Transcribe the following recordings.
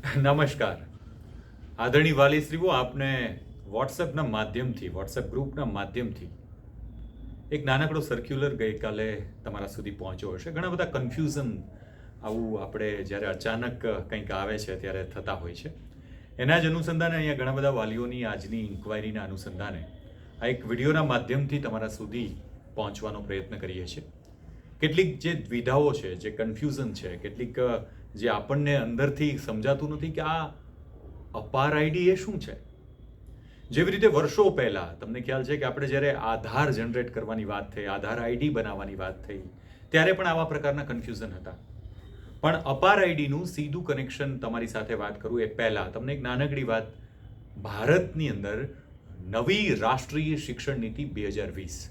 નમસ્કાર આદરણીય વાલીશ્રીઓ, આપને વોટ્સએપના માધ્યમથી, વોટ્સએપ ગ્રુપના માધ્યમથી એક નાનકડો સર્ક્યુલર ગઈકાલે તમારા સુધી પહોંચ્યો હશે. ઘણા બધા કન્ફ્યુઝન આવું આપણે જ્યારે અચાનક કંઈક આવે છે ત્યારે થતા હોય છે. એના જ અનુસંધાને અહીંયા ઘણા બધા વાલીઓની આજની ઇન્ક્વાયરીના અનુસંધાને આ એક વિડીયોના માધ્યમથી તમારા સુધી પહોંચવાનો પ્રયત્ન કરીએ છીએ. કેટલીક જે દ્વિધાઓ છે, જે કન્ફ્યુઝન છે, કેટલીક જે આપણને અંદરથી સમજાતું નથી કે આ અપાર આઈડી એ શું છે. જેવી રીતે વર્ષો પહેલા તમને ખ્યાલ છે કે આપણે જ્યારે આધાર જનરેટ કરવાની વાત થઈ, આધાર આઈડી બનાવવાની વાત થઈ, ત્યારે પણ આવા પ્રકારના કન્ફ્યુઝન હતા. પણ અપાર આઈડીનું સીધું કનેક્શન તમારી સાથે વાત કરું એ પહેલા તમને એક નાનકડી વાત. ભારતની અંદર નવી રાષ્ટ્રીય શિક્ષણ નીતિ 2020,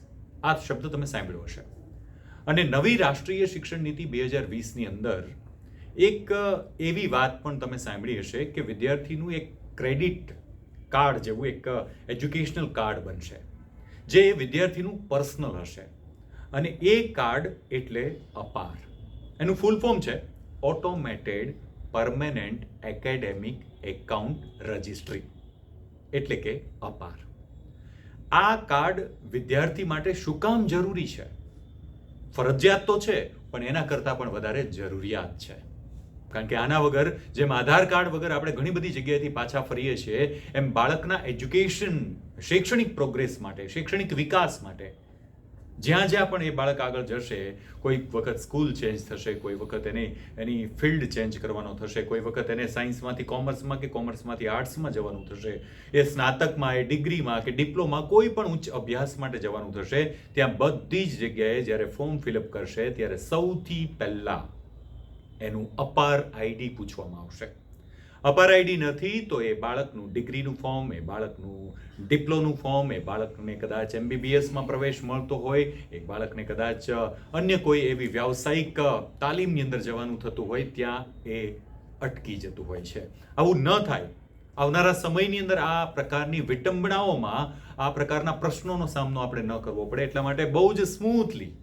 આ શબ્દ તમે સાંભળ્યો હશે. અને નવી રાષ્ટ્રીય શિક્ષણ નીતિ 2020ની અંદર એક એવી વાત પણ તમે સાંભળી હશે કે વિદ્યાર્થીનું એક ક્રેડિટ કાર્ડ જેવું એક એજ્યુકેશનલ કાર્ડ બનશે, જે વિદ્યાર્થીનું પર્સનલ હશે. અને એ કાર્ડ એટલે અપાર. એનું ફૂલ ફોર્મ છે automated permanent academic account registry, એટલે કે અપાર. આ કાર્ડ વિદ્યાર્થી માટે શું કામ જરૂરી છે? ફરજિયાત તો છે, પણ એના કરતાં પણ વધારે જરૂરિયાત છે. કારણ કે આના વગર, જેમ આધાર કાર્ડ વગર આપણે ઘણી બધી જગ્યાએથી પાછા ફરીએ છીએ, એમ બાળકના એજ્યુકેશન, શૈક્ષણિક પ્રોગ્રેસ માટે, શૈક્ષણિક વિકાસ માટે જ્યાં જ્યાં પણ એ બાળક આગળ જશે, કોઈક વખત સ્કૂલ ચેન્જ થશે, કોઈ વખત એની ફિલ્ડ ચેન્જ કરવાનો થશે, કોઈ વખત એને સાયન્સમાંથી કોમર્સમાં કે કોમર્સમાંથી આર્ટ્સમાં જવાનું થશે, એ સ્નાતકમાં, એ ડિગ્રીમાં કે ડિપ્લોમા કોઈ પણ ઉચ્ચ અભ્યાસ માટે જવાનું થશે, ત્યાં બધી જ જગ્યાએ જ્યારે ફોર્મ ફિલઅપ કરશે ત્યારે સૌથી પહેલાં એનું અપાર આઈડી પૂછવામાં આવશે. અપાર આઈડી નથી તો એ બાળકનું ડિગ્રીનું ફોર્મ, એ બાળકનું ડિપ્લોનું ફોર્મ, એ બાળકને કદાચ MBBSમાં પ્રવેશ મળતો હોય, એક બાળકને કદાચ અન્ય કોઈ એવી વ્યાવસાયિક તાલીમની અંદર જવાનું થતું હોય, ત્યાં એ અટકી જતું હોય છે. આવું ન થાય, આવનારા સમયની અંદર આ પ્રકારની વિટંબણાઓમાં, આ પ્રકારના પ્રશ્નોનો સામનો આપણે ન કરવો પડે, એટલા માટે બહુ જ સ્મૂથલી,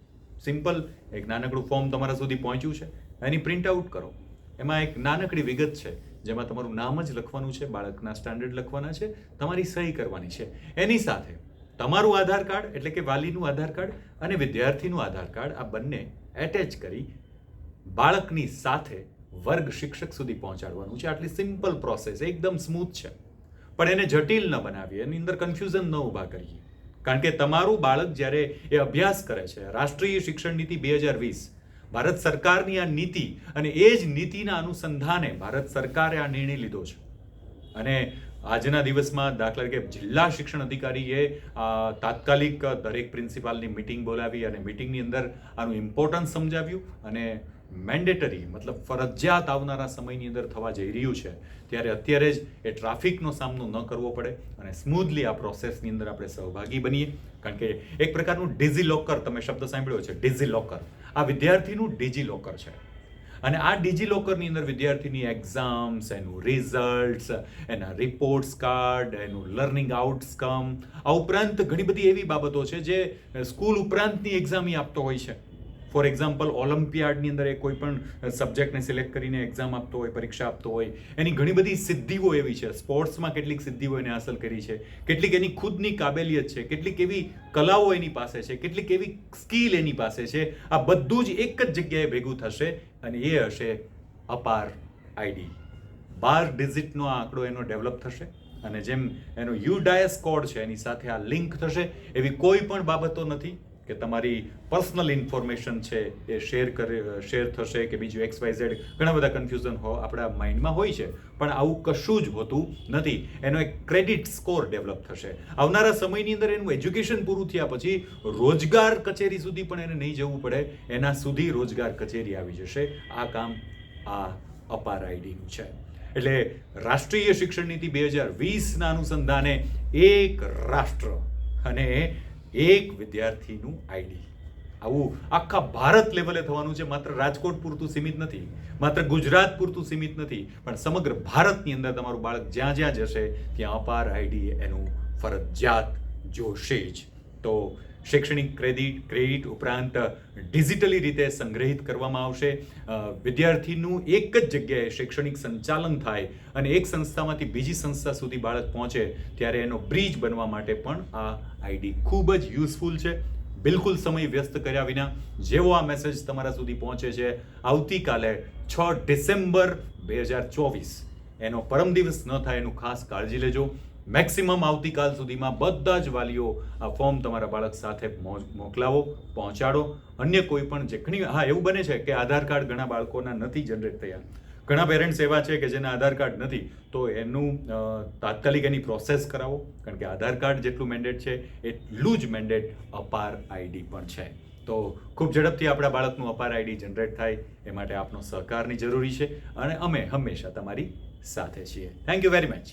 સિમ્પલ એક નાનકડું ફોર્મ તમારા સુધી પહોંચ્યું છે, એની પ્રિન્ટ આઉટ કરો. એમાં એક નાનકડી વિગત છે જેમાં તમારું નામ જ લખવાનું છે, બાળકના સ્ટાન્ડર્ડ લખવાના છે, તમારી સહી કરવાની છે. એની સાથે તમારું આધાર કાર્ડ, એટલે કે વાલીનું આધાર કાર્ડ અને વિદ્યાર્થીનું આધાર કાર્ડ, આ બંને એટેચ કરી બાળકની સાથે વર્ગ શિક્ષક સુધી પહોંચાડવાનું છે. આટલી સિમ્પલ પ્રોસેસ, એકદમ સ્મૂથ છે. પણ એને જટિલ ન બનાવીએ, એની અંદર કન્ફ્યુઝન ન ઊભા કરીએ. કારણ કે તમારું બાળક જ્યારે એ અભ્યાસ કરે છે, રાષ્ટ્રીય શિક્ષણ નીતિ 2020, ભારત સરકારની આ નીતિ, અને એ જ નીતિના અનુસંધાને ભારત સરકારે આ નિર્ણય લીધો છે. અને આજના દિવસમાં દાખલા તરીકે જિલ્લા શિક્ષણ અધિકારીએ તાત્કાલિક દરેક પ્રિન્સિપાલની મિટિંગ બોલાવી અને મિટિંગની અંદર આનું ઇમ્પોર્ટન્સ સમજાવ્યું. અને મેન્ડેટરી, મતલબ ફરજિયાત આવનારા સમયની અંદર થવા જઈ રહ્યું છે, ત્યારે અત્યારે જ એ ટ્રાફિકનો સામનો ન કરવો પડે અને સ્મૂથલી આ પ્રોસેસની અંદર આપણે સહભાગી બનીએ. કારણ કે એક પ્રકારનું ડિજીલોકર, તમે શબ્દ સાંભળ્યો છે, ડિજીલોકર. આ વિદ્યાર્થીનું ડિજીલોકર છે. અને આ ડિજીલોકરની અંદર વિદ્યાર્થીની એક્ઝામ્સ, એનું રિઝલ્ટ્સ, એના રિપોર્ટ્સ કાર્ડ, એનું લર્નિંગ આઉટકમ, આ ઉપરાંત ઘણી બધી એવી બાબતો છે જે સ્કૂલ ઉપરાંતની એક્ઝામ આપતો હોય છે. ફોર એક્ઝામ્પલ, ઓલિમ્પિયાડની અંદર એ કોઈ પણ સબ્જેક્ટને સિલેક્ટ કરીને એક્ઝામ આપતો હોય, પરીક્ષા આપતો હોય, એની ઘણી બધી સિદ્ધિઓ એવી છે. સ્પોર્ટ્સમાં કેટલીક સિદ્ધિઓ એને હાંસલ કરી છે, કેટલીક એની ખુદની કાબેલિયત છે, કેટલીક એવી કલાઓ એની પાસે છે, કેટલીક એવી સ્કિલ એની પાસે છે. આ બધું જ એક જ જગ્યાએ ભેગું થશે અને એ હશે અપાર આઈડી. 12 ડિજિટનો આ આંકડો એનો ડેવલપ થશે. અને જેમ એનો UDIS કોડ છે, એની સાથે આ લિંક થશે. એવી કોઈ પણ બાબતો નથી કે તમારી પર્સનલ ઇન્ફોર્મેશન છે એ શેર થશે કે બીજું XYZ. ઘણા બધા કન્ફ્યુઝન આપણા માઇન્ડમાં હોય છે, પણ આવું કશું જ હોતું નથી. એનો એક ક્રેડિટ સ્કોર ડેવલપ થશે. આવનારા સમયની અંદર એનું એજ્યુકેશન પૂરું થયા પછી રોજગાર કચેરી સુધી પણ એને નહીં જવું પડે, એના સુધી રોજગાર કચેરી આવી જશે. આ કામ આ અપાર આઈડીનું છે. એટલે રાષ્ટ્રીય શિક્ષણ નીતિ 2020ના અનુસંધાને એક રાષ્ટ્ર અને એક વિદ્યાર્થીનું આઈડી, આવું આખા ભારત લેવલે થવાનું છે. માત્ર રાજકોટ પૂરતું સીમિત નથી, માત્ર ગુજરાત પૂરતું સીમિત નથી, પણ સમગ્ર ભારતની અંદર તમારું બાળક જ્યાં જ્યાં જશે ત્યાં અપાર આઈડી એનું ફરજિયાત જોશે જ. તો શૈક્ષણિક ક્રેડિટ ઉપરાંત ડિજિટલી રીતે સંગ્રહિત કરવામાં આવશે. વિદ્યાર્થીનું એક જ જગ્યાએ શૈક્ષણિક સંચાલન થાય અને એક સંસ્થામાંથી બીજી સંસ્થા સુધી બાળક પહોંચે ત્યારે એનો બ્રિજ બનવા માટે પણ આ આઈડી ખૂબ જ યુઝફુલ છે. બિલકુલ સમય વ્યસ્ત કર્યા વિના જેવો આ મેસેજ તમારા સુધી પહોંચે છે, આવતીકાલે 6 ડિસેમ્બર 2024 એનો પરમ દિવસ ન થાય એનું ખાસ કાળજી લેજો. મેક્સિમમ આવતીકાલ સુધીમાં બધા જ વાલીઓ આ ફોર્મ તમારા બાળક સાથે મોકલાવો, પહોંચાડો. અન્ય કોઈ પણ એવું બને છે કે આધાર કાર્ડ ઘણા બાળકોના નથી જનરેટ થયા. ઘણા પેરેન્ટ્સ એવા છે કે જેના આધાર કાર્ડ નથી, તો એનું તાત્કાલિક એની પ્રોસેસ કરાવો, કારણ કે આધાર કાર્ડ જેટલું મેન્ડેટ છે એટલું જ મેન્ડેટ અપાર આઈડી પણ છે. તો ખૂબ ઝડપથી આપણા બાળકનું અપાર આઈડી જનરેટ થાય એ માટે આપનો સહકારની જરૂરી છે અને અમે હંમેશા તમારી સાથે છીએ. Thank you very much.